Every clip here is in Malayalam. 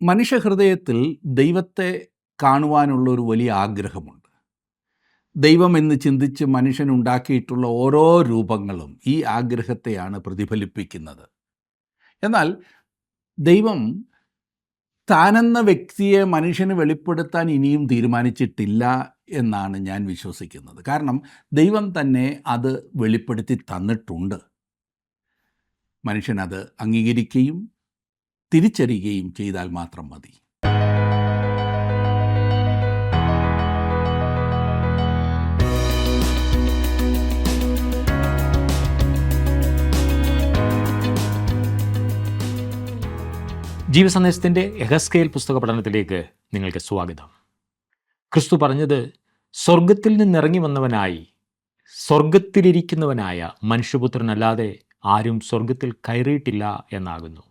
മനുഷ്യഹൃദയത്തിൽ ദൈവത്തെ കാണുവാനുള്ള ഒരു വലിയ ആഗ്രഹമുണ്ട്. ദൈവം എന്ന് ചിന്തിച്ച് മനുഷ്യനുണ്ടാക്കിയിട്ടുള്ള ഓരോ രൂപങ്ങളും ഈ ആഗ്രഹത്തെയാണ് പ്രതിഫലിപ്പിക്കുന്നത്. എന്നാൽ ദൈവം താനെന്ന വ്യക്തിയെ മനുഷ്യന് വെളിപ്പെടുത്താൻ ഇനിയും തീരുമാനിച്ചിട്ടില്ല എന്നാണ് ഞാൻ വിശ്വസിക്കുന്നത്. കാരണം ദൈവം തന്നെ അത് വെളിപ്പെടുത്തി തന്നിട്ടുണ്ട്. മനുഷ്യനത് അംഗീകരിക്കുകയും തിരിച്ചറിയുകയും ചെയ്താൽ മാത്രം മതി. ജീവസന്ദേശത്തിൻ്റെ യഹസ്കേൽ പുസ്തക പഠനത്തിലേക്ക് നിങ്ങൾക്ക് സ്വാഗതം. ക്രിസ്തു പറഞ്ഞത് സ്വർഗത്തിൽ നിന്നിറങ്ങി വന്നവനായി സ്വർഗത്തിലിരിക്കുന്നവനായ മനുഷ്യപുത്രനല്ലാതെ ആരും സ്വർഗത്തിൽ കയറിയിട്ടില്ല എന്നാകുന്നു.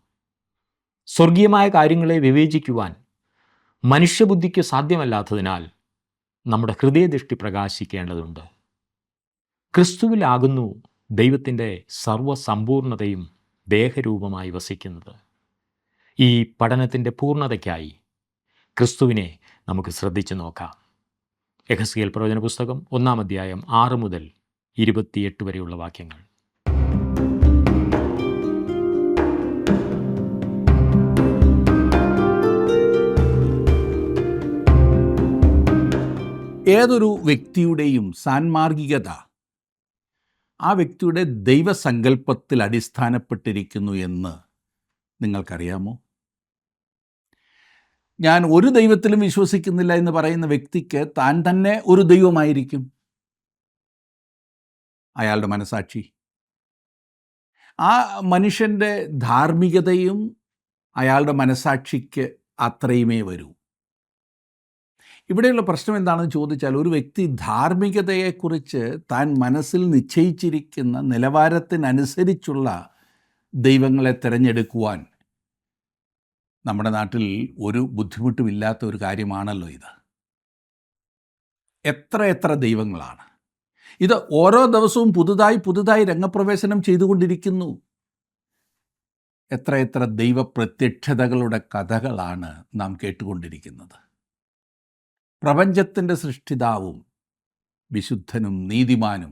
സ്വർഗീയമായ കാര്യങ്ങളെ വിവേചിക്കുവാൻ മനുഷ്യബുദ്ധിക്ക് സാധ്യമല്ലാത്തതിനാൽ നമ്മുടെ ഹൃദയദൃഷ്ടി പ്രകാശിക്കേണ്ടതുണ്ട്. ക്രിസ്തുവിലാകുന്നു ദൈവത്തിൻ്റെ സർവ്വസമ്പൂർണതയും ദേഹരൂപമായി വസിക്കുന്നത്. ഈ പഠനത്തിൻ്റെ പൂർണ്ണതയ്ക്കായി ക്രിസ്തുവിനെ നമുക്ക് ശ്രദ്ധിച്ചു നോക്കാം. യഹസ്കേൽ പ്രവചന പുസ്തകം 1-ാം അധ്യായം 6 മുതൽ 28 വരെയുള്ള വാക്യങ്ങൾ. ഏതൊരു വ്യക്തിയുടെയും സാൻമാർഗികത ആ വ്യക്തിയുടെ ദൈവസങ്കല്പത്തിൽ അടിസ്ഥാനപ്പെട്ടിരിക്കുന്നു എന്ന് നിങ്ങൾക്കറിയാമോ? ഞാൻ ഒരു ദൈവത്തിലും വിശ്വസിക്കുന്നില്ല എന്ന് പറയുന്ന വ്യക്തിക്ക് താൻ തന്നെ ഒരു ദൈവമായിരിക്കും. അയാളുടെ മനസാക്ഷി, ആ മനുഷ്യൻ്റെ ധാർമ്മികതയും അയാളുടെ മനസാക്ഷിക്ക് അത്രയുമേ വരൂ. ഇവിടെയുള്ള പ്രശ്നം എന്താണെന്ന് ചോദിച്ചാൽ, ഒരു വ്യക്തി ധാർമ്മികതയെക്കുറിച്ച് താൻ മനസ്സിൽ നിശ്ചയിച്ചിരിക്കുന്ന നിലവാരത്തിനനുസരിച്ചുള്ള ദൈവങ്ങളെ തിരഞ്ഞെടുക്കുവാൻ നമ്മുടെ നാട്ടിൽ ഒരു ബുദ്ധിമുട്ടുമില്ലാത്ത ഒരു കാര്യമാണല്ലോ ഇത്. എത്ര ദൈവങ്ങളാണ്! ഇത് ഓരോ ദിവസവും പുതുതായി രംഗപ്രവേശനം ചെയ്തുകൊണ്ടിരിക്കുന്നു. എത്ര ദൈവപ്രത്യക്ഷതകളുടെ കഥകളാണ് നാം കേട്ടുകൊണ്ടിരിക്കുന്നത്. പ്രപഞ്ചത്തിൻ്റെ സൃഷ്ടിതാവും വിശുദ്ധനും നീതിമാനും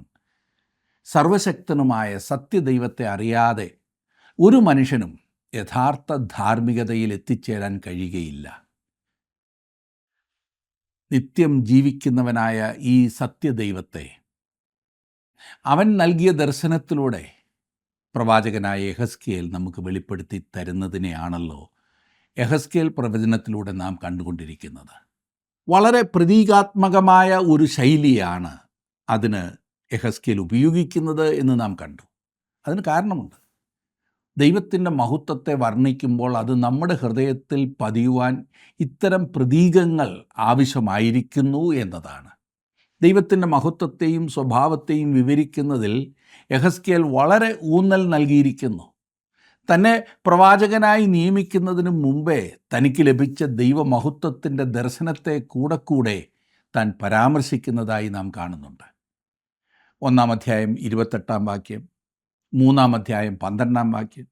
സർവശക്തനുമായ സത്യദൈവത്തെ അറിയാതെ ഒരു മനുഷ്യനും യഥാർത്ഥ ധാർമ്മികതയിൽ എത്തിച്ചേരാൻ കഴിയുകയില്ല. നിത്യം ജീവിക്കുന്നവനായ ഈ സത്യദൈവത്തെ അവൻ നൽകിയ ദർശനത്തിലൂടെ പ്രവാചകനായ യഹസ്കേൽ നമുക്ക് വെളിപ്പെടുത്തി തരുന്നതിനെയാണല്ലോ യഹസ്കേൽ പ്രവചനത്തിലൂടെ നാം കണ്ടുകൊണ്ടിരിക്കുന്നത്. വളരെ പ്രതീകാത്മകമായ ഒരു ശൈലിയാണ് അതിന് യഹസ്കേൽ ഉപയോഗിക്കുന്നത് എന്ന് നാം കണ്ടു. അതിന് കാരണമുണ്ട്. ദൈവത്തിൻ്റെ മഹത്വത്തെ വർണ്ണിക്കുമ്പോൾ അത് നമ്മുടെ ഹൃദയത്തിൽ പതിയുവാൻ ഇത്തരം പ്രതീകങ്ങൾ ആവശ്യമായിരിക്കുന്നു എന്നതാണ്. ദൈവത്തിൻ്റെ മഹത്വത്തെയും സ്വഭാവത്തെയും വിവരിക്കുന്നതിൽ യഹസ്കേൽ വളരെ ഊന്നൽ നൽകിയിരിക്കുന്നു. തന്നെ പ്രവാചകനായി നിയമിക്കുന്നതിന് മുമ്പേ തനിക്ക് ലഭിച്ച ദൈവമഹത്വത്തിൻ്റെ ദർശനത്തെ കൂടെ താൻ പരാമർശിക്കുന്നതായി നാം കാണുന്നുണ്ട്. 1-ാം അധ്യായം 28-ാം വാക്യം, 3-ാം അധ്യായം 12-ാം വാക്യം,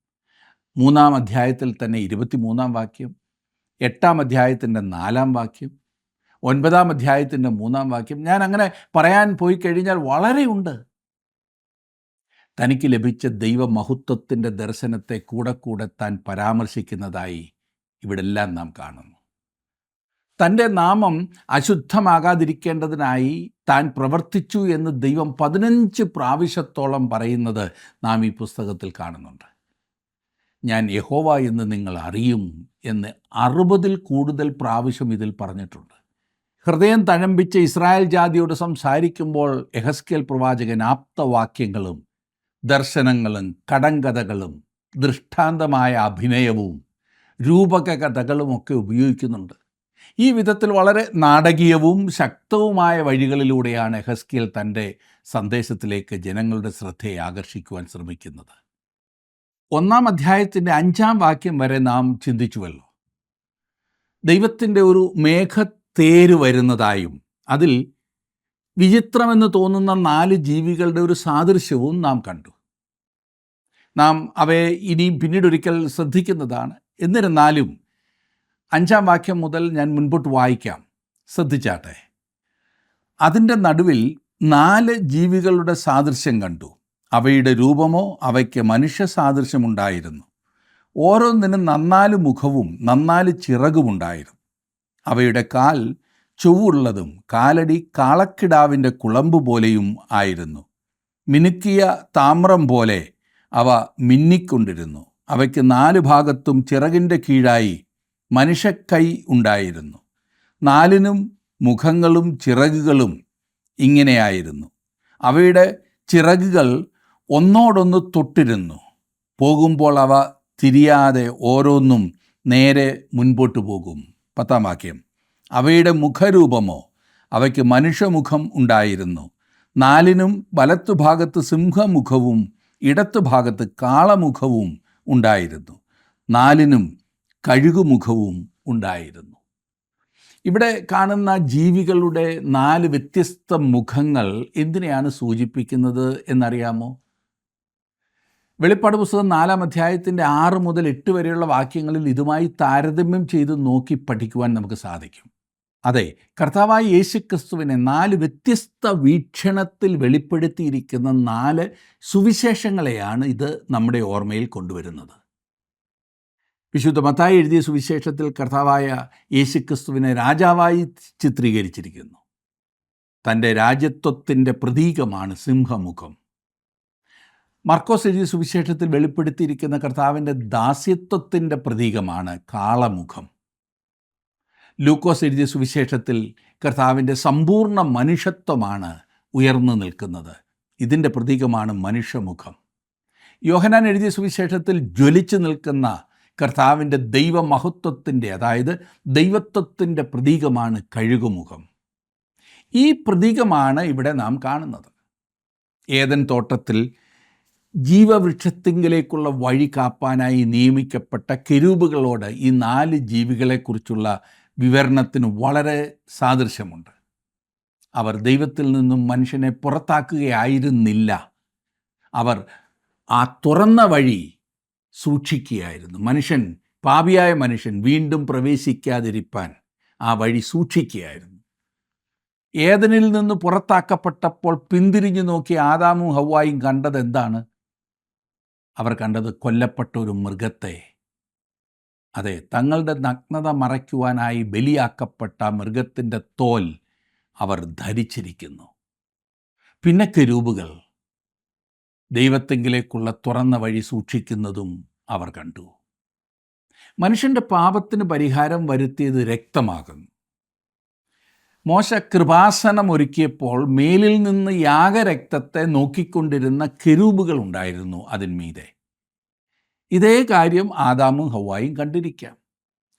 3-ാം അധ്യായത്തിൽ തന്നെ 23-ാം വാക്യം, 8-ാം അധ്യായത്തിൻ്റെ 4-ാം വാക്യം, 9-ാം അധ്യായത്തിൻ്റെ 3-ാം വാക്യം. ഞാൻ അങ്ങനെ പറയാൻ പോയി കഴിഞ്ഞാൽ വളരെയുണ്ട്. തനിക്ക് ലഭിച്ച ദൈവമഹത്വത്തിൻ്റെ ദർശനത്തെ കൂടെ താൻ പരാമർശിക്കുന്നതായി ഇവിടെല്ലാം നാം കാണുന്നു. തൻ്റെ നാമം അശുദ്ധമാകാതിരിക്കേണ്ടതിനായി താൻ പ്രവർത്തിച്ചു എന്ന് ദൈവം 15 പ്രാവശ്യത്തോളം പറയുന്നത് നാം ഈ പുസ്തകത്തിൽ കാണുന്നുണ്ട്. ഞാൻ യഹോവ എന്ന് നിങ്ങൾ അറിയും എന്ന് 60-ൽ കൂടുതൽ പ്രാവശ്യം ഇതിൽ പറഞ്ഞിട്ടുണ്ട്. ഹൃദയം തഴമ്പിച്ച ഇസ്രായേൽ ജാതിയോട് സംസാരിക്കുമ്പോൾ യഹസ്കേൽ പ്രവാചകൻ ആപ്തവാക്യങ്ങളും ദർശനങ്ങളും കടങ്കഥകളും ദൃഷ്ടാന്തമായ അഭിനയവും രൂപകഥകളുമൊക്കെ ഉപയോഗിക്കുന്നുണ്ട്. ഈ വിധത്തിൽ വളരെ നാടകീയവും ശക്തവുമായ വഴികളിലൂടെയാണ് യഹസ്കേൽ തൻ്റെ സന്ദേശത്തിലേക്ക് ജനങ്ങളുടെ ശ്രദ്ധയെ ആകർഷിക്കുവാൻ ശ്രമിക്കുന്നത്. 1-ാം അധ്യായത്തിൻ്റെ 5-ാം വാക്യം വരെ നാം ചിന്തിച്ചുവല്ലോ. ദൈവത്തിൻ്റെ ഒരു മേഘത്തേര് വരുന്നതായും അതിൽ വിചിത്രമെന്ന് തോന്നുന്ന 4 ജീവികളുടെ ഒരു സാദൃശ്യവും നാം കണ്ടു. നാം അവയെ ഇനിയും പിന്നീടൊരിക്കൽ ശ്രദ്ധിക്കുന്നതാണ്. എന്നിരുന്നാലും 5-ാം വാക്യം മുതൽ ഞാൻ മുൻപോട്ട് വായിക്കാം, ശ്രദ്ധിച്ചാട്ടെ. അതിൻ്റെ നടുവിൽ 4 ജീവികളുടെ സാദൃശ്യം കണ്ടു. അവയുടെ രൂപമോ അവയ്ക്ക് മനുഷ്യ സാദൃശ്യമുണ്ടായിരുന്നു. ഓരോന്നിനും 4 മുഖവും 4 ചിറകുമുണ്ടായിരുന്നു. അവയുടെ കാൽ ചൊവ്വുള്ളതും കാലടി കാളക്കിടാവിൻ്റെ കുളമ്പ് പോലെയും ആയിരുന്നു. മിനുക്കിയ താമ്രം പോലെ അവ മിന്നിക്കൊണ്ടിരുന്നു. അവയ്ക്ക് 4 ഭാഗത്തും ചിറകിൻ്റെ കീഴായി മനുഷ്യക്കൈ ഉണ്ടായിരുന്നു. 4നും മുഖങ്ങളും ചിറകുകളും ഇങ്ങനെയായിരുന്നു. അവയുടെ ചിറകുകൾ ഒന്നോടൊന്ന് തൊട്ടിരുന്നു. പോകുമ്പോൾ അവ തിരിയാതെ ഓരോന്നും നേരെ മുൻപോട്ട് പോകും. 10-ാം വാക്യം. അവയുടെ മുഖരൂപമോ അവയ്ക്ക് മനുഷ്യമുഖം ഉണ്ടായിരുന്നു. 4നും വലത്തുഭാഗത്ത് സിംഹമുഖവും ഇടത്തുഭാഗത്ത് കാളമുഖവും ഉണ്ടായിരുന്നു. 4നും കഴുകുമുഖവും ഉണ്ടായിരുന്നു. ഇവിടെ കാണുന്ന ജീവികളുടെ 4 വ്യത്യസ്ത മുഖങ്ങൾ എന്തിനെയാണ് സൂചിപ്പിക്കുന്നത് എന്നറിയാമോ? വെളിപ്പാട് പുസ്തകം 4-ാം അധ്യായത്തിൻ്റെ 6 മുതൽ 8 വരെയുള്ള വാക്യങ്ങളിൽ ഇതുമായി താരതമ്യം ചെയ്ത് നോക്കി പഠിക്കുവാൻ നമുക്ക് സാധിക്കും. അതെ, കർത്താവായ യേശുക്രിസ്തുവിനെ 4 വ്യത്യസ്ത വീക്ഷണത്തിൽ വെളിപ്പെടുത്തിയിരിക്കുന്ന 4 സുവിശേഷങ്ങളെയാണ് ഇത് നമ്മുടെ ഓർമ്മയിൽ കൊണ്ടുവരുന്നത്. വിശുദ്ധ മത്തായി എഴുതിയ സുവിശേഷത്തിൽ കർത്താവായ യേശുക്രിസ്തുവിനെ രാജാവായി ചിത്രീകരിച്ചിരിക്കുന്നു. തൻ്റെ രാജ്യത്വത്തിൻ്റെ പ്രതീകമാണ് സിംഹമുഖം. മർക്കോസ് എഴുതിയ സുവിശേഷത്തിൽ വെളിപ്പെടുത്തിയിരിക്കുന്ന കർത്താവിൻ്റെ ദാസ്യത്വത്തിൻ്റെ പ്രതീകമാണ് കാളമുഖം. ലൂക്കോസ് എഴുതിയ സുവിശേഷത്തിൽ കർത്താവിൻ്റെ സമ്പൂർണ്ണ മനുഷ്യത്വമാണ് ഉയർന്നു നിൽക്കുന്നത്. ഇതിൻ്റെ പ്രതീകമാണ് മനുഷ്യമുഖം. യോഹന്നാൻ എഴുതിയ സുവിശേഷത്തിൽ ജ്വലിച്ചു നിൽക്കുന്ന കർത്താവിൻ്റെ ദൈവമഹത്വത്തിൻ്റെ, അതായത് ദൈവത്വത്തിൻ്റെ പ്രതീകമാണ് കഴുകുമുഖം. ഈ പ്രതീകമാണ് ഇവിടെ നാം കാണുന്നത്. ഏദൻ തോട്ടത്തിൽ ജീവവൃക്ഷത്തിങ്കിലേക്കുള്ള വഴി കാപ്പാനായി നിയമിക്കപ്പെട്ട കെരൂബുകളോട് ഈ 4 ജീവികളെക്കുറിച്ചുള്ള വിവരണത്തിന് വളരെ സാദൃശ്യമുണ്ട്. അവർ ദൈവത്തിൽ നിന്നും മനുഷ്യനെ പുറത്താക്കുകയായിരുന്നില്ല. അവർ ആ തുറന്ന വഴി സൂക്ഷിക്കുകയായിരുന്നു. പാപിയായ മനുഷ്യൻ വീണ്ടും പ്രവേശിക്കാതിരിപ്പാൻ ആ വഴി സൂക്ഷിക്കുകയായിരുന്നു. ഏദനിൽ നിന്ന് പുറത്താക്കപ്പെട്ടപ്പോൾ പിന്തിരിഞ്ഞു നോക്കി ആദാമും ഹവ്വായും കണ്ടത് എന്താണ്? അവർ കണ്ടത് കൊല്ലപ്പെട്ട ഒരു മൃഗത്തെ. അതെ, തങ്ങളുടെ നഗ്നത മറയ്ക്കുവാനായി ബലിയാക്കപ്പെട്ട മൃഗത്തിൻ്റെ തോൽ അവർ ധരിച്ചിരിക്കുന്നു. പിന്നെ കെരൂബുകൾ ദൈവത്തെങ്കിലേക്കുള്ള തുറന്ന വഴി സൂക്ഷിക്കുന്നതും അവർ കണ്ടു. മനുഷ്യൻ്റെ പാപത്തിന് പരിഹാരം വരുത്തിയത് രക്തമാകുന്നു. മോശ കൃപാസനം ഒരുക്കിയപ്പോൾ മേലിൽ നിന്ന് യാഗരക്തത്തെ നോക്കിക്കൊണ്ടിരുന്ന കെരൂബുകൾ ഉണ്ടായിരുന്നു അതിന്മീതെ. ഇതേ കാര്യം ആദാമും ഹവ്വായും കണ്ടിരിക്കാം.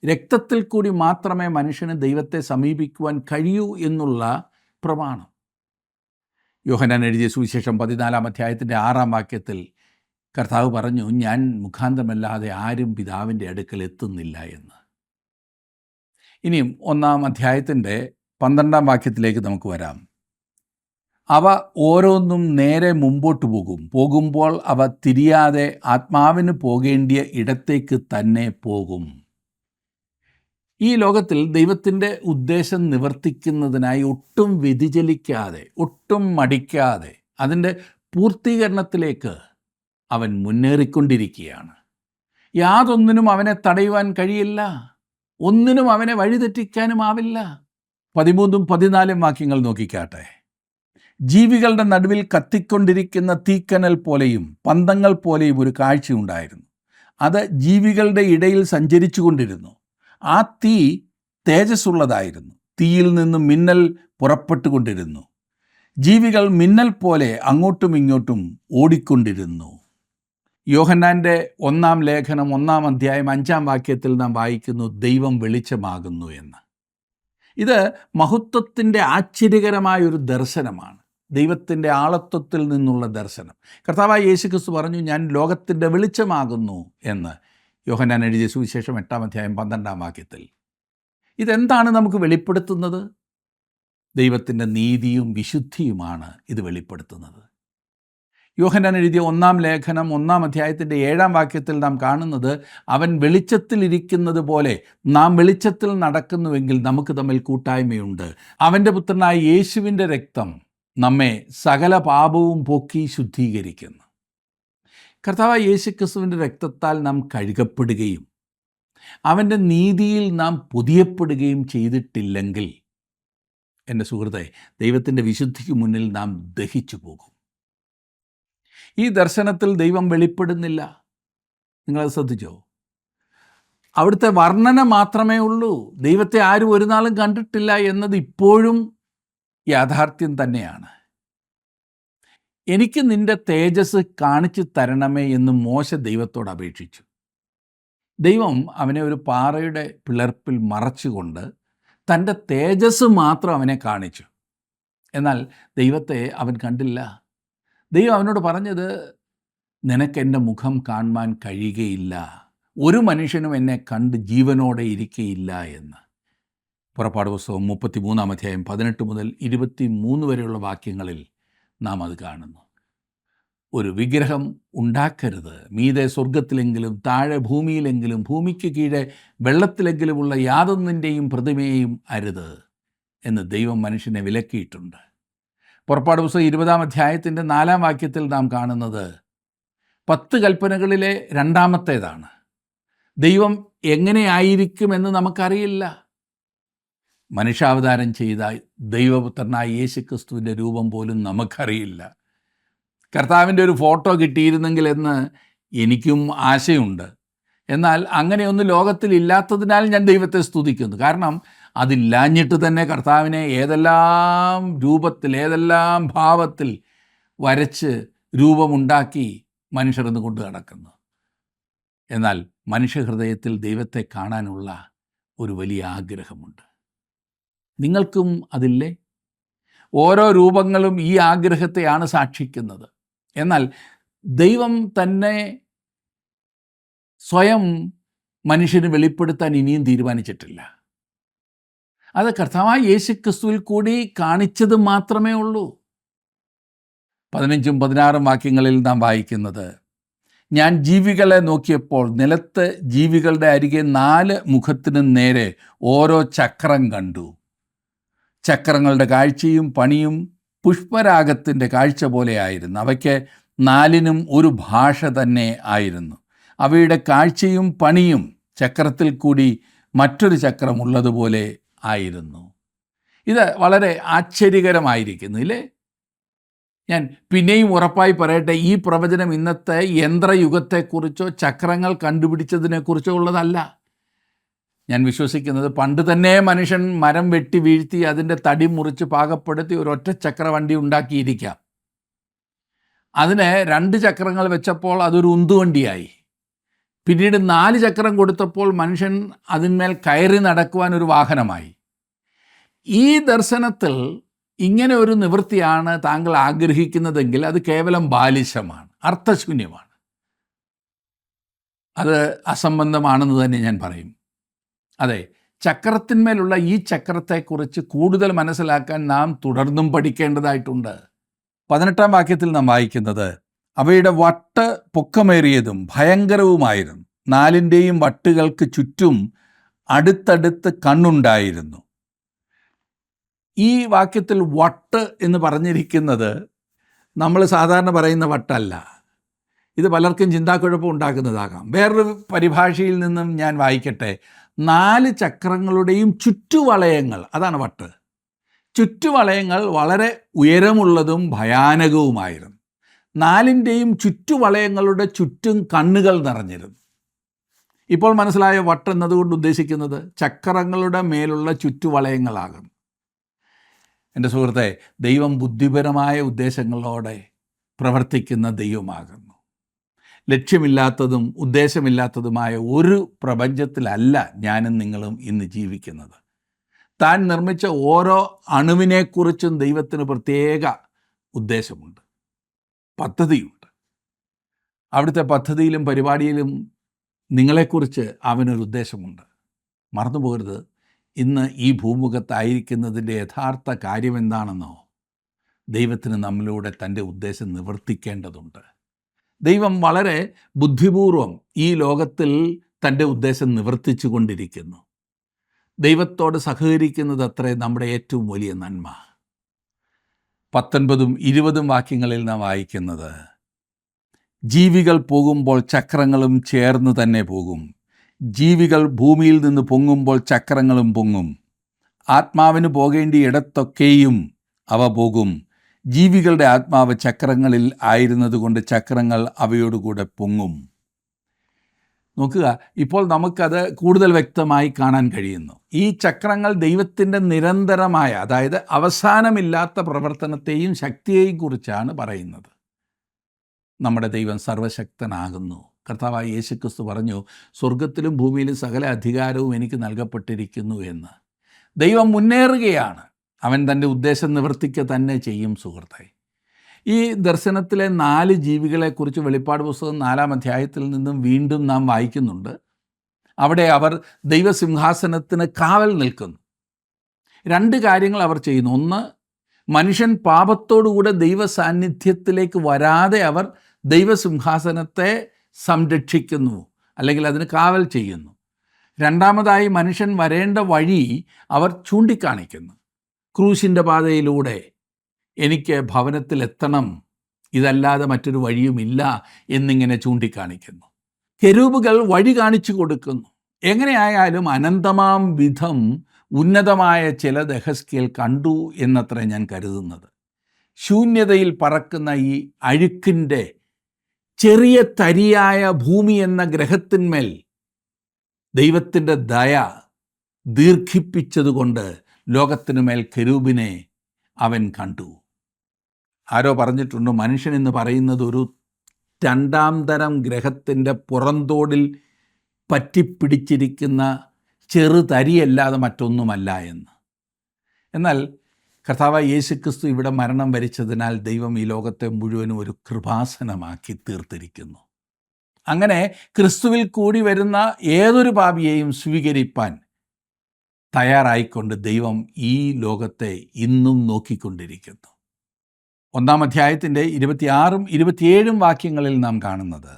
രക്തത്തിൽ കൂടി മാത്രമേ മനുഷ്യന് ദൈവത്തെ സമീപിക്കുവാൻ കഴിയൂ എന്നുള്ള പ്രമാണം. യോഹന്നാൻ എഴുതിയ സുവിശേഷം 14-ാം അധ്യായത്തിൻ്റെ 6-ാം വാക്യത്തിൽ കർത്താവ് പറഞ്ഞു, ഞാൻ മുഖാന്തരമല്ലാതെ ആരും പിതാവിൻ്റെ അടുക്കൽ എത്തുന്നില്ല എന്ന്. ഇനിയും 1-ാം അധ്യായത്തിൻ്റെ 12-ാം വാക്യത്തിലേക്ക് നമുക്ക് വരാം. അവ ഓരോന്നും നേരെ മുമ്പോട്ട് പോകുമ്പോൾ അവ തിരിയാതെ ആത്മാവിന് പോകേണ്ടിയ ഇടത്തേക്ക് തന്നെ പോകും. ഈ ലോകത്തിൽ ദൈവത്തിൻ്റെ ഉദ്ദേശം നിവർത്തിക്കുന്നതിനായി ഒട്ടും വ്യതിചലിക്കാതെ, ഒട്ടും മടിക്കാതെ അതിൻ്റെ പൂർത്തീകരണത്തിലേക്ക് അവൻ മുന്നേറിക്കൊണ്ടിരിക്കുകയാണ്. യാതൊന്നിനും അവനെ തടയുവാൻ കഴിയില്ല. ഒന്നിനും അവനെ വഴിതെറ്റിക്കാനും ആവില്ല. 13-ഉം 14-ഉം വാക്യങ്ങൾ നോക്കിക്കാട്ടെ. ജീവികളുടെ നടുവിൽ കത്തിക്കൊണ്ടിരിക്കുന്ന തീക്കനൽ പോലെയും പന്തങ്ങൾ പോലെയും ഒരു കാഴ്ചയുണ്ടായിരുന്നു. അത് ജീവികളുടെ ഇടയിൽ സഞ്ചരിച്ചു കൊണ്ടിരുന്നു. ആ തീ തേജസ്സുള്ളതായിരുന്നു. തീയിൽ നിന്ന് മിന്നൽ പുറപ്പെട്ടുകൊണ്ടിരുന്നു. ജീവികൾ മിന്നൽ പോലെ അങ്ങോട്ടും ഇങ്ങോട്ടും ഓടിക്കൊണ്ടിരുന്നു. യോഹന്നാൻ്റെ 1-ാം ലേഖനം 1-ാം അധ്യായം 5-ാം വാക്യത്തിൽ നാം വായിക്കുന്നു, ദൈവം വെളിച്ചമാകുന്നു എന്ന്. ഇത് മഹത്വത്തിൻ്റെ ആശ്ചര്യകരമായൊരു ദർശനമാണ്. ദൈവത്തിൻ്റെ ആളത്വത്തിൽ നിന്നുള്ള ദർശനം. കർത്താവായ യേശുക്രിസ്തു പറഞ്ഞു, ഞാൻ ലോകത്തിൻ്റെ വെളിച്ചമാകുന്നു എന്ന് യോഹന്നാൻ എഴുതിയ സുവിശേഷം 8-ാം അധ്യായം 12-ാം വാക്യത്തിൽ. ഇതെന്താണ് നമുക്ക് വെളിപ്പെടുത്തുന്നത്? ദൈവത്തിൻ്റെ നീതിയും വിശുദ്ധിയുമാണ് ഇത് വെളിപ്പെടുത്തുന്നത്. യോഹന്നാൻ എഴുതിയ 1-ാം ലേഖനം 1-ാം അധ്യായത്തിൻ്റെ 7-ാം വാക്യത്തിൽ നാം കാണുന്നത്, അവൻ വെളിച്ചത്തിലിരിക്കുന്നത് പോലെ നാം വെളിച്ചത്തിൽ നടക്കുന്നുവെങ്കിൽ നമുക്ക് തമ്മിൽ കൂട്ടായ്മയുണ്ട്. അവൻ്റെ പുത്രനായ യേശുവിൻ്റെ രക്തം നമ്മെ സകല പാപവും പോക്കി ശുദ്ധീകരിക്കുന്നു. കർത്താവായ യേശുക്രിസ്തുവിൻ്റെ രക്തത്താൽ നാം കഴുകപ്പെടുകയും അവൻ്റെ നീതിയിൽ നാം പൊതിയപ്പെടുകയും ചെയ്തിട്ടില്ലെങ്കിൽ, എൻ്റെ സുഹൃത്തെ, ദൈവത്തിൻ്റെ വിശുദ്ധിക്ക് മുന്നിൽ നാം ദഹിച്ചു പോകും. ഈ ദർശനത്തിൽ ദൈവം വെളിപ്പെടുന്നില്ല. നിങ്ങളത് ശ്രദ്ധിച്ചോ? അവിടുത്തെ വർണ്ണന മാത്രമേ ഉള്ളൂ. ദൈവത്തെ ആരും ഒരു നാളും കണ്ടിട്ടില്ല എന്നത് ഇപ്പോഴും യാഥാർത്ഥ്യം തന്നെയാണ്. എനിക്ക് നിൻ്റെ തേജസ് കാണിച്ചു തരണമേ എന്ന് മോശ ദൈവത്തോട് അപേക്ഷിച്ചു. ദൈവം അവനെ ഒരു പാറയുടെ പിളർപ്പിൽ മറച്ചുകൊണ്ട് തൻ്റെ തേജസ് മാത്രം അവനെ കാണിച്ചു. എന്നാൽ ദൈവത്തെ അവൻ കണ്ടില്ല. ദൈവം അവനോട് പറഞ്ഞത്, നിനക്കെൻ്റെ മുഖം കാണുവാൻ കഴിയുകയില്ല, ഒരു മനുഷ്യനും എന്നെ കണ്ട് ജീവനോടെ ഇരിക്കുകയില്ല എന്ന്. പുറപ്പാട് പുസ്തകം 33-ാം അധ്യായം 18 മുതൽ 23 വരെയുള്ള വാക്യങ്ങളിൽ നാം അത് കാണുന്നു. ഒരു വിഗ്രഹം ഉണ്ടാക്കരുത്, മീതെ സ്വർഗത്തിലെങ്കിലും താഴെ ഭൂമിയിലെങ്കിലും ഭൂമിക്ക് കീഴെ വെള്ളത്തിലെങ്കിലുമുള്ള യാതൊന്നിൻ്റെയും പ്രതിമയെയും അരുത് എന്ന് ദൈവം മനുഷ്യനെ വിലക്കിയിട്ടുണ്ട്. പുറപ്പാട് പുസ്തകം 20-ാം അധ്യായത്തിൻ്റെ 4-ാം വാക്യത്തിൽ നാം കാണുന്നത് 10 കൽപ്പനകളിലെ 2-ാമത്തേതാണ്. ദൈവം എങ്ങനെയായിരിക്കുമെന്ന് നമുക്കറിയില്ല. മനുഷ്യാവതാരം ചെയ്ത ദൈവപുത്രനായ യേശുക്രിസ്തുവിൻ്റെ രൂപം പോലും നമുക്കറിയില്ല. കർത്താവിൻ്റെ ഒരു ഫോട്ടോ കിട്ടിയിരുന്നെങ്കിൽ എന്ന് എനിക്കും ആശയുണ്ട്. എന്നാൽ അങ്ങനെയൊന്നും ലോകത്തിൽ ഇല്ലാത്തതിനാൽ ഞാൻ ദൈവത്തെ സ്തുതിക്കുന്നു. കാരണം അതില്ലാഞ്ഞിട്ട് തന്നെ കർത്താവിനെ ഏതെല്ലാം രൂപത്തിൽ, ഏതെല്ലാം ഭാവത്തിൽ വരച്ച് രൂപമുണ്ടാക്കി മനുഷ്യർ ഇന്ന് കൊണ്ട് നടക്കുന്നു. എന്നാൽ മനുഷ്യഹൃദയത്തിൽ ദൈവത്തെ കാണാനുള്ള ഒരു വലിയ ആഗ്രഹമുണ്ട്. നിങ്ങൾക്കും അതില്ലേ? ഓരോ രൂപങ്ങളും ഈ ആഗ്രഹത്തെയാണ് സാക്ഷിക്കുന്നത്. എന്നാൽ ദൈവം തന്നെ സ്വയം മനുഷ്യന് വെളിപ്പെടുത്താൻ ഇനിയും തീരുമാനിച്ചിട്ടില്ല. അത് കർത്താവായ യേശുക്രിസ്തുവിൽ കൂടി കാണിച്ചത് മാത്രമേ ഉള്ളൂ. 15-ഉം 16-ഉം വാക്യങ്ങളിൽ നാം വായിക്കുന്നത്, ഞാൻ ജീവികളെ നോക്കിയപ്പോൾ നിലത്ത് ജീവികളുടെ അരികെ 4 മുഖത്തിനും നേരെ ഓരോ ചക്രം കണ്ടു. ചക്രങ്ങളുടെ കാഴ്ചയും പണിയും പുഷ്പരാഗത്തിൻ്റെ കാഴ്ച പോലെയായിരുന്നു. അവയ്ക്ക് 4നും ഒരു ഭാഷ തന്നെ ആയിരുന്നു. അവയുടെ കാഴ്ചയും പണിയും ചക്രത്തിൽ കൂടി മറ്റൊരു ചക്രം ഉള്ളതുപോലെ ആയിരുന്നു. ഇത് വളരെ ആശ്ചര്യകരമായിരിക്കുന്നു, ഇല്ലേ? ഞാൻ പിന്നെയും ഉറപ്പായി പറയട്ടെ, ഈ പ്രവചനം ഇന്നത്തെ യന്ത്രയുഗത്തെക്കുറിച്ചോ ചക്രങ്ങൾ കണ്ടുപിടിച്ചതിനെക്കുറിച്ചോ ഉള്ളതല്ല. ഞാൻ വിശ്വസിക്കുന്നത് പണ്ട് തന്നെ മനുഷ്യൻ മരം വെട്ടി വീഴ്ത്തി അതിൻ്റെ തടി മുറിച്ച് പാകപ്പെടുത്തി ഒരൊറ്റ ചക്രവണ്ടി ഉണ്ടാക്കിയിരിക്കാം. അതിന് 2 ചക്രങ്ങൾ വെച്ചപ്പോൾ അതൊരു ഉന്തുവണ്ടിയായി. പിന്നീട് 4 ചക്രം കൊടുത്തപ്പോൾ മനുഷ്യൻ അതിന്മേൽ കയറി നടക്കുവാൻ ഒരു വാഹനമായി. ഈ ദർശനത്തിൽ ഇങ്ങനെ ഒരു നിവൃത്തിയാണ് താങ്കൾ ആഗ്രഹിക്കുന്നതെങ്കിൽ അത് കേവലം ബാലിശമാണ്, അർത്ഥശൂന്യമാണ്. അത് അസംബന്ധമാണെന്ന് തന്നെ ഞാൻ പറയും. അതെ, ചക്രത്തിന്മേലുള്ള ഈ ചക്രത്തെക്കുറിച്ച് കൂടുതൽ മനസ്സിലാക്കാൻ നാം തുടർന്നും പഠിക്കേണ്ടതായിട്ടുണ്ട്. 18-ാം വാക്യത്തിൽ നാം വായിക്കുന്നത്, അവയുടെ വട്ട് പൊക്കമേറിയതും ഭയങ്കരവുമായിരുന്നു. 4ൻ്റെയും വട്ടുകൾക്ക് ചുറ്റും അടുത്തടുത്ത് കണ്ണുണ്ടായിരുന്നു. ഈ വാക്യത്തിൽ വട്ട് എന്ന് പറഞ്ഞിരിക്കുന്നത് നമ്മൾ സാധാരണ പറയുന്ന വട്ടല്ല. ഇത് പലർക്കും ചിന്താക്കുഴപ്പം ഉണ്ടാക്കുന്നതാകാം. വേറൊരു പരിഭാഷയിൽ നിന്നും ഞാൻ വായിക്കട്ടെ. 4 ചക്രങ്ങളുടെയും ചുറ്റുവളയങ്ങൾ, അതാണ് വട്ട്. ചുറ്റുവളയങ്ങൾ വളരെ ഉയരമുള്ളതും ഭയാനകവുമായിരുന്നു. 4ൻ്റെയും ചുറ്റുവളയങ്ങളുടെ ചുറ്റും കണ്ണുകൾ നിറഞ്ഞിരുന്നു. ഇപ്പോൾ മനസ്സിലായ വട്ട് എന്നതുകൊണ്ട് ഉദ്ദേശിക്കുന്നത് ചക്രങ്ങളുടെ മേലുള്ള ചുറ്റുവളയങ്ങളാകും. എൻ്റെ സുഹൃത്തെ, ദൈവം ബുദ്ധിപരമായ ഉദ്ദേശങ്ങളോടെ പ്രവർത്തിക്കുന്ന ദൈവമാകുന്നു. ലക്ഷ്യമില്ലാത്തതും ഉദ്ദേശമില്ലാത്തതുമായ ഒരു പ്രപഞ്ചത്തിലല്ല ഞാനും നിങ്ങളും ഇന്ന് ജീവിക്കുന്നത്. താൻ നിർമ്മിച്ച ഓരോ അണുവിനെക്കുറിച്ചും ദൈവത്തിന് പ്രത്യേക ഉദ്ദേശമുണ്ട്, പദ്ധതിയുണ്ട്. അവിടുത്തെ പദ്ധതിയിലും പരിപാടിയിലും നിങ്ങളെക്കുറിച്ച് അവനൊരു ഉദ്ദേശമുണ്ട്. മറന്നു പോകരുത്. ഇന്ന് ഈ ഭൂമുഖത്തായിരിക്കുന്നതിൻ്റെ യഥാർത്ഥ കാര്യം എന്താണെന്നോ? ദൈവത്തിന് നമ്മളിലൂടെ തൻ്റെ ഉദ്ദേശം നിവർത്തിക്കേണ്ടതുണ്ട്. ദൈവം വളരെ ബുദ്ധിപൂർവം ഈ ലോകത്തിൽ തൻ്റെ ഉദ്ദേശം നിവർത്തിച്ചു കൊണ്ടിരിക്കുന്നു. ദൈവത്തോട് സഹകരിക്കുന്നത് അത്രേ നമ്മുടെ ഏറ്റവും വലിയ നന്മ. 19ഉം 20ഉം വാക്യങ്ങളിൽ നാം വായിക്കുന്നത്, ജീവികൾ പോകുമ്പോൾ ചക്രങ്ങളും ചേർന്ന് തന്നെ പോകും. ജീവികൾ ഭൂമിയിൽ നിന്ന് പൊങ്ങുമ്പോൾ ചക്രങ്ങളും പൊങ്ങും. ആത്മാവിന് പോകേണ്ടിയ ഇടത്തൊക്കെയും അവ പോകും. ജീവികളുടെ ആത്മാവ് ചക്രങ്ങളിൽ ആയിരുന്നതുകൊണ്ട് ചക്രങ്ങൾ അവയോടുകൂടെ പൊങ്ങും. നോക്കുക, ഇപ്പോൾ നമുക്കത് കൂടുതൽ വ്യക്തമായി കാണാൻ കഴിയുന്നു. ഈ ചക്രങ്ങൾ ദൈവത്തിൻ്റെ നിരന്തരമായ, അതായത് അവസാനമില്ലാത്ത പ്രവർത്തനത്തെയും ശക്തിയെയും കുറിച്ചാണ് പറയുന്നത്. നമ്മുടെ ദൈവം സർവശക്തനാകുന്നു. കർത്താവായ യേശുക്രിസ്തു പറഞ്ഞു, സ്വർഗത്തിലും ഭൂമിയിലും സകല അധികാരവും എനിക്ക് നൽകപ്പെട്ടിരിക്കുന്നു എന്ന്. ദൈവം മുന്നേറുകയാണ്. അവൻ തൻ്റെ ഉദ്ദേശം നിവർത്തിക്കുക തന്നെ ചെയ്യും. സുഹൃത്തെ, ഈ ദർശനത്തിലെ 4 ജീവികളെക്കുറിച്ച് വെളിപ്പാട് പുസ്തകം 4-ാം അധ്യായത്തിൽ നിന്നും വീണ്ടും നാം വായിക്കുന്നുണ്ട്. അവിടെ അവർ ദൈവസിംഹാസനത്തിന് കാവൽ നിൽക്കുന്നു. 2 കാര്യങ്ങൾ അവർ ചെയ്യുന്നു. ഒന്ന്, മനുഷ്യൻ പാപത്തോടുകൂടെ ദൈവ സാന്നിധ്യത്തിലേക്ക് വരാതെ അവർ ദൈവസിംഹാസനത്തെ സംരക്ഷിക്കുന്നു, അല്ലെങ്കിൽ അതിന് കാവൽ ചെയ്യുന്നു. രണ്ടാമതായി, മനുഷ്യൻ വരേണ്ട വഴി അവർ ചൂണ്ടിക്കാണിക്കുന്നു. ക്രൂശിൻ്റെ പാതയിലൂടെ എനിക്ക് ഭവനത്തിലെത്തണം, ഇതല്ലാതെ മറ്റൊരു വഴിയുമില്ല എന്നിങ്ങനെ ചൂണ്ടിക്കാണിക്കുന്നു. കെരൂബുകൾ വഴി കാണിച്ചു കൊടുക്കുന്നു. എങ്ങനെയായാലും അനന്തമാം വിധം ഉന്നതമായ ചിലത് യെഹെസ്കേൽ കണ്ടു എന്നത്രേ ഞാൻ കരുതുന്നത്. ശൂന്യതയിൽ പറക്കുന്ന ഈ അഴുക്കിൻ്റെ ചെറിയ തരിയായ ഭൂമി എന്ന ഗ്രഹത്തിന്മേൽ ദൈവത്തിൻ്റെ ദയ ദീർഘിപ്പിച്ചതുകൊണ്ട് ലോകത്തിനു മേൽ കെരൂബിനെ അവൻ കണ്ടു. ആരോ പറഞ്ഞിട്ടുണ്ട്, മനുഷ്യൻ എന്ന് പറയുന്നത് ഒരു 2ാം തരം ഗ്രഹത്തിൻ്റെ പുറന്തോടിൽ പറ്റിപ്പിടിച്ചിരിക്കുന്ന ചെറുതരിയല്ലാതെ മറ്റൊന്നുമല്ല എന്ന്. എന്നാൽ കർത്താവായ യേശുക്രിസ്തു ഇവിടെ മരണം വരിച്ചതിനാൽ ദൈവം ഈ ലോകത്തെ മുഴുവനും ഒരു കൃപാസനമാക്കി തീർത്തിരിക്കുന്നു. അങ്ങനെ ക്രിസ്തുവിൽ കൂടി വരുന്ന ഏതൊരു പാപിയെയും സ്വീകരിപ്പാൻ തയ്യാറായിക്കൊണ്ട് ദൈവം ഈ ലോകത്തെ ഇന്നും നോക്കിക്കൊണ്ടിരിക്കുന്നു. 1-ാം അധ്യായത്തിൻ്റെ 26ഉം 27ഉം വാക്യങ്ങളിൽ നാം കാണുന്നത്,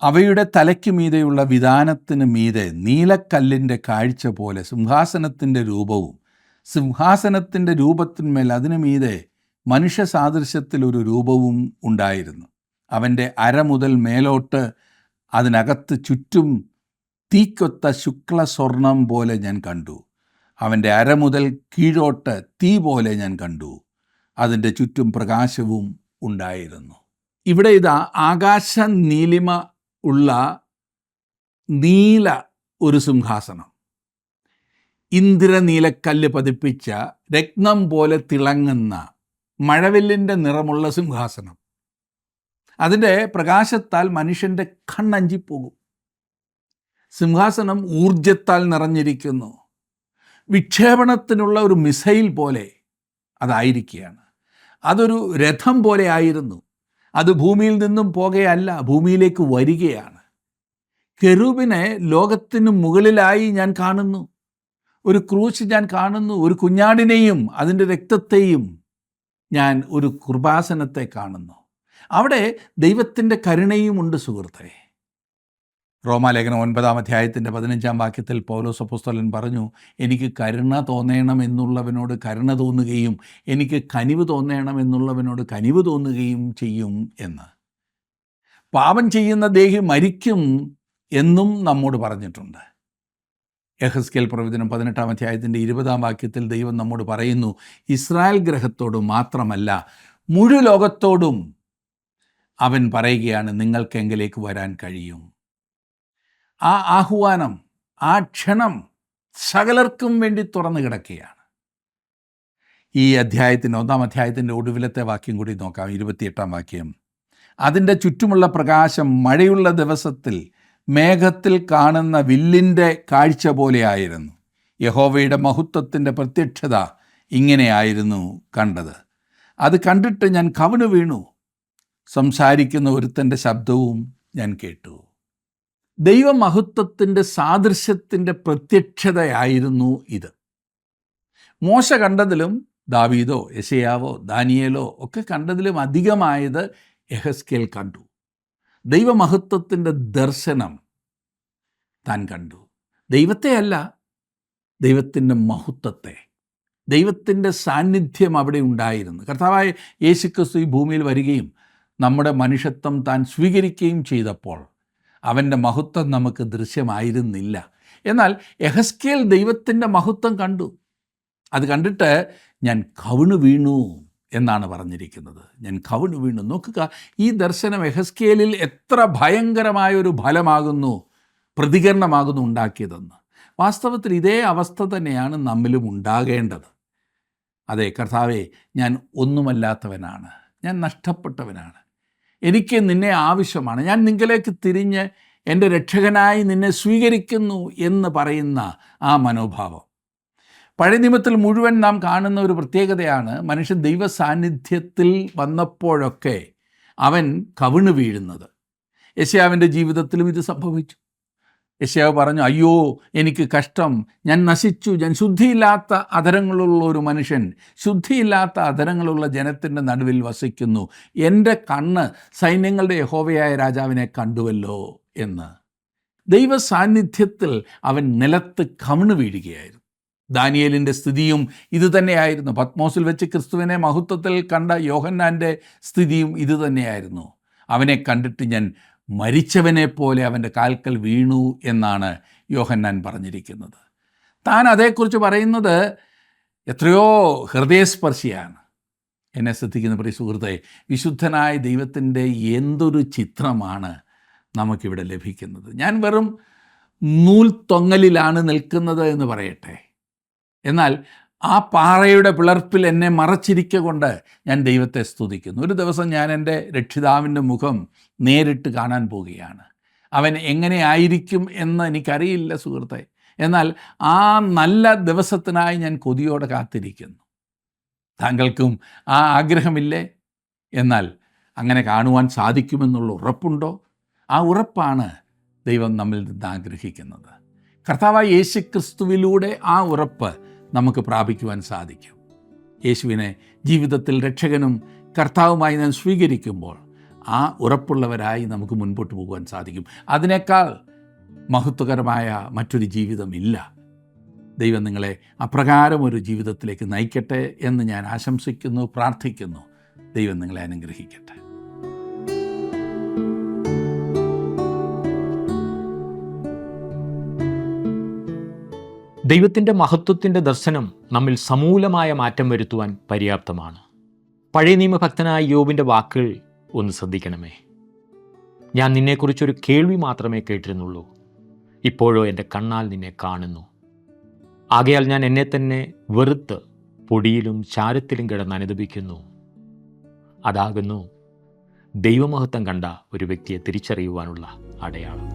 അവയുടെ തലയ്ക്ക് മീതെയുള്ള വിധാനത്തിന് മീതെ നീലക്കല്ലിൻ്റെ കാഴ്ച പോലെ സിംഹാസനത്തിൻ്റെ രൂപവും, സിംഹാസനത്തിൻ്റെ രൂപത്തിന്മേൽ അതിനു മീതെ മനുഷ്യ സാദൃശ്യത്തിലൊരു രൂപവും ഉണ്ടായിരുന്നു. അവൻ്റെ അര മുതൽ മേലോട്ട് അതിനകത്ത് ചുറ്റും തീക്കൊത്ത ശുക്ല സ്വർണം പോലെ ഞാൻ കണ്ടു. അവൻ്റെ അര മുതൽ കീഴോട്ട് തീ പോലെ ഞാൻ കണ്ടു. അതിൻ്റെ ചുറ്റും പ്രകാശവും ഉണ്ടായിരുന്നു. ഇവിടെ ഇതാ ആകാശ നീലിമ ഉള്ള നീല ഒരു സിംഹാസനം, ഇന്ദ്രനീലക്കല്ല് പതിപ്പിച്ച രത്നം പോലെ തിളങ്ങുന്ന മഴവില്ലിൻ്റെ നിറമുള്ള സിംഹാസനം. അതിൻ്റെ പ്രകാശത്താൽ മനുഷ്യൻ്റെ കണ്ണഞ്ചിപ്പോകും. സിംഹാസനം ഊർജത്താൽ നിറഞ്ഞിരിക്കുന്നു. വിക്ഷേപണത്തിനുള്ള ഒരു മിസൈൽ പോലെ അതായിരിക്കുകയാണ്. അതൊരു രഥം പോലെ ആയിരുന്നു. അത് ഭൂമിയിൽ നിന്നും പോകുകയല്ല, ഭൂമിയിലേക്ക് വരികയാണ്. കെരൂബിനെ ലോകത്തിന് മുകളിലായി ഞാൻ കാണുന്നു. ഒരു ക്രൂശ് ഞാൻ കാണുന്നു. ഒരു കുഞ്ഞാടിനെയും അതിൻ്റെ രക്തത്തെയും ഞാൻ ഒരു കൃപാസനത്തെ കാണുന്നു. അവിടെ ദൈവത്തിൻ്റെ കരുണയും ഉണ്ട് സുഹൃത്തേ. റോമാലേഖനം 9-ാം അധ്യായത്തിൻ്റെ 15-ാം വാക്യത്തിൽ പൗലോസ് അപ്പോസ്തലൻ പറഞ്ഞു, എനിക്ക് കരുണ തോന്നണമെന്നുള്ളവനോട് കരുണ തോന്നുകയും എനിക്ക് കനിവ് തോന്നണമെന്നുള്ളവനോട് കനിവ് തോന്നുകയും ചെയ്യും എന്ന്. പാപം ചെയ്യുന്ന ദേഹി മരിക്കും എന്നും നമ്മോട് പറഞ്ഞിട്ടുണ്ട്. യെഹെസ്കേൽ പ്രവചനം 18-ാം അധ്യായത്തിൻ്റെ 20-ാം വാക്യത്തിൽ ദൈവം നമ്മോട് പറയുന്നു, ഇസ്രായേൽ ഗ്രഹത്തോട് മാത്രമല്ല മുഴു ലോകത്തോടും അവൻ പറയുകയാണ്, നിങ്ങൾക്കെങ്കിലേക്ക് വരാൻ കഴിയും. ആ ആഹ്വാനം, ആ ക്ഷണം സകലർക്കും വേണ്ടി തുറന്നു കിടക്കുകയാണ്. ഈ അധ്യായത്തിൻ്റെ 1-ാം അധ്യായത്തിൻ്റെ ഒടുവിലത്തെ വാക്യം കൂടി നോക്കാം. 28-ാം വാക്യം, അതിൻ്റെ ചുറ്റുമുള്ള പ്രകാശം മഴയുള്ള ദിവസത്തിൽ മേഘത്തിൽ കാണുന്ന വില്ലിൻ്റെ കാഴ്ച പോലെയായിരുന്നു. യഹോവയുടെ മഹത്വത്തിൻ്റെ പ്രത്യക്ഷത ഇങ്ങനെയായിരുന്നു കണ്ടത്. അത് കണ്ടിട്ട് ഞാൻ കവിണ് വീണു. സംസാരിക്കുന്ന ഒരുത്തൻ്റെ ശബ്ദവും ഞാൻ കേട്ടു. ദൈവമഹത്വത്തിൻ്റെ സാദൃശ്യത്തിൻ്റെ പ്രത്യക്ഷതയായിരുന്നു ഇത്. മോശ കണ്ടതിലും ദാവീദോ യെശയ്യാവോ ദാനിയേലോ ഒക്കെ കണ്ടതിലും അധികമായത് യെഹെസ്കേൽ കണ്ടു. ദൈവമഹത്വത്തിൻ്റെ ദർശനം താൻ കണ്ടു. ദൈവത്തെയല്ല, ദൈവത്തിൻ്റെ മഹത്വത്തെ, ദൈവത്തിൻ്റെ സാന്നിധ്യം അവിടെ ഉണ്ടായിരുന്നു. കർത്താവായ യേശുക്രിസ്തു ഈ ഭൂമിയിൽ വരികയും നമ്മുടെ മനുഷ്യത്വം താൻ സ്വീകരിക്കുകയും ചെയ്തപ്പോൾ അവൻ്റെ മഹത്വം നമുക്ക് ദൃശ്യമായിരുന്നില്ല. എന്നാൽ യെഹെസ്കേൽ ദൈവത്തിൻ്റെ മഹത്വം കണ്ടു. അത് കണ്ടിട്ട് ഞാൻ കവിണു വീണു എന്നാണ് പറഞ്ഞിരിക്കുന്നത്. ഞാൻ കവിണു വീണു. നോക്കുക, ഈ ദർശനം യെഹെസ്കേലിൽ എത്ര ഭയങ്കരമായൊരു ഫലമാകുന്നു, പ്രതികരണമാകുന്നു ഉണ്ടാക്കിയതെന്ന്. വാസ്തവത്തിൽ ഇതേ അവസ്ഥ തന്നെയാണ് നമ്മിലും ഉണ്ടാകേണ്ടത്. അതെ കർത്താവേ, ഞാൻ ഒന്നുമല്ലാത്തവനാണ്, ഞാൻ നഷ്ടപ്പെട്ടവനാണ്, എനിക്ക് നിന്നെ ആവശ്യമാണ്, ഞാൻ നിങ്കലേക്ക് തിരിഞ്ഞ് എൻ്റെ രക്ഷകനായി നിന്നെ സ്വീകരിക്കുന്നു എന്ന് പറയുന്ന ആ മനോഭാവം. പഴയ നിയമത്തിൽ മുഴുവൻ നാം കാണുന്ന ഒരു പ്രത്യേകതയാണ്, മനുഷ്യൻ ദൈവ സാന്നിധ്യത്തിൽ വന്നപ്പോഴൊക്കെ അവൻ കവിണ് വീഴുന്നത്. യെശയ്യാവിൻ്റെ ജീവിതത്തിലും ഇത് സംഭവിച്ചു. യെശയ്യാവ് പറഞ്ഞു, അയ്യോ എനിക്ക് കഷ്ടം, ഞാൻ നശിച്ചു, ഞാൻ ശുദ്ധിയില്ലാത്ത അധരങ്ങളുള്ള ഒരു മനുഷ്യൻ, ശുദ്ധിയില്ലാത്ത അധരങ്ങളുള്ള ജനത്തിൻ്റെ നടുവിൽ വസിക്കുന്നു, എൻ്റെ കണ്ണ് സൈന്യങ്ങളുടെ യഹോവയായ രാജാവിനെ കണ്ടുവല്ലോ എന്ന്. ദൈവ സാന്നിധ്യത്തിൽ അവൻ നിലത്ത് കവിണ് വീഴുകയായിരുന്നു. ദാനിയേലിൻ്റെ സ്ഥിതിയും ഇതുതന്നെയായിരുന്നു. പത്മോസിൽ വെച്ച് ക്രിസ്തുവിനെ മഹത്വത്തിൽ കണ്ട യോഹന്നാൻ്റെ സ്ഥിതിയും ഇതുതന്നെയായിരുന്നു. അവനെ കണ്ടിട്ട് ഞാൻ മരിച്ചവനെ പോലെ അവൻ്റെ കാൽക്കൽ വീണു എന്നാണ് യോഹന്നാൻ പറഞ്ഞിരിക്കുന്നത്. താൻ അതേക്കുറിച്ച് പറയുന്നത് എത്രയോ ഹൃദയസ്പർശിയാണ്. എന്നെ ശ്രദ്ധിക്കുന്ന പ്രിയ സുഹൃത്തെ, വിശുദ്ധനായ ദൈവത്തിൻ്റെ എന്തൊരു ചിത്രമാണ് നമുക്കിവിടെ ലഭിക്കുന്നത്. ഞാൻ വെറും നൂൽത്തൊങ്ങലിലാണ് നിൽക്കുന്നത് എന്ന് പറയട്ടെ, എന്നാൽ ആ പാറയുടെ പിളർപ്പിൽ എന്നെ മറച്ചിരിക്കൊണ്ട് ഞാൻ ദൈവത്തെ സ്തുതിക്കുന്നു. ഒരു ദിവസം ഞാൻ എൻ്റെ രക്ഷിതാവിൻ്റെ മുഖം നേരിട്ട് കാണാൻ പോവുകയാണ്. അവൻ എങ്ങനെ ആയിരിക്കും എന്ന് എനിക്കറിയില്ല സുഹൃത്തെ, എന്നാൽ ആ നല്ല ദിവസത്തിനായി ഞാൻ കൊതിയോടെ കാത്തിരിക്കുന്നു. താങ്കൾക്കും ആ ആഗ്രഹമില്ലേ? എന്നാൽ അങ്ങനെ കാണുവാൻ സാധിക്കുമെന്നുള്ള ഉറപ്പുണ്ടോ? ആ ഉറപ്പാണ് ദൈവം നമ്മിൽ നിന്ന് ആഗ്രഹിക്കുന്നത്. കർത്താവായ യേശുക്രിസ്തുവിലൂടെ ആ ഉറപ്പ് നമുക്ക് പ്രാപിക്കുവാൻ സാധിക്കും. യേശുവിനെ ജീവിതത്തിൽ രക്ഷകനും കർത്താവുമായി നാം സ്വീകരിക്കുമ്പോൾ ആ ഉറപ്പുള്ളവരായി നമുക്ക് മുൻപോട്ട് പോകുവാൻ സാധിക്കും. അതിനേക്കാൾ മഹത്വകരമായ മറ്റൊരു ജീവിതമില്ല. ദൈവം നിങ്ങളെ അപ്രകാരം ഒരു ജീവിതത്തിലേക്ക് നയിക്കട്ടെ എന്ന് ഞാൻ ആശംസിക്കുന്നു, പ്രാർത്ഥിക്കുന്നു. ദൈവം നിങ്ങളെ അനുഗ്രഹിക്കട്ടെ. ദൈവത്തിൻ്റെ മഹത്വത്തിൻ്റെ ദർശനം നമ്മിൽ സമൂലമായ മാറ്റം വരുത്തുവാൻ പര്യാപ്തമാണ്. പഴയ നിയമഭക്തനായ യോബിൻ്റെ വാക്കുകൾ ഒന്ന് ശ്രദ്ധിക്കണമേ. ഞാൻ നിന്നെക്കുറിച്ചൊരു കേൾവി മാത്രമേ കേട്ടിരുന്നുള്ളൂ, ഇപ്പോഴോ എൻ്റെ കണ്ണാൽ നിന്നെ കാണുന്നു. ആകയാൽ ഞാൻ എന്നെ തന്നെ വെറുത്ത് പൊടിയിലും ചാരത്തിലും കിടന്ന് അനുദപിക്കുന്നു. അതാകുന്നു ദൈവമഹത്വം കണ്ട ഒരു വ്യക്തിയെ തിരിച്ചറിയുവാനുള്ള അടയാളം.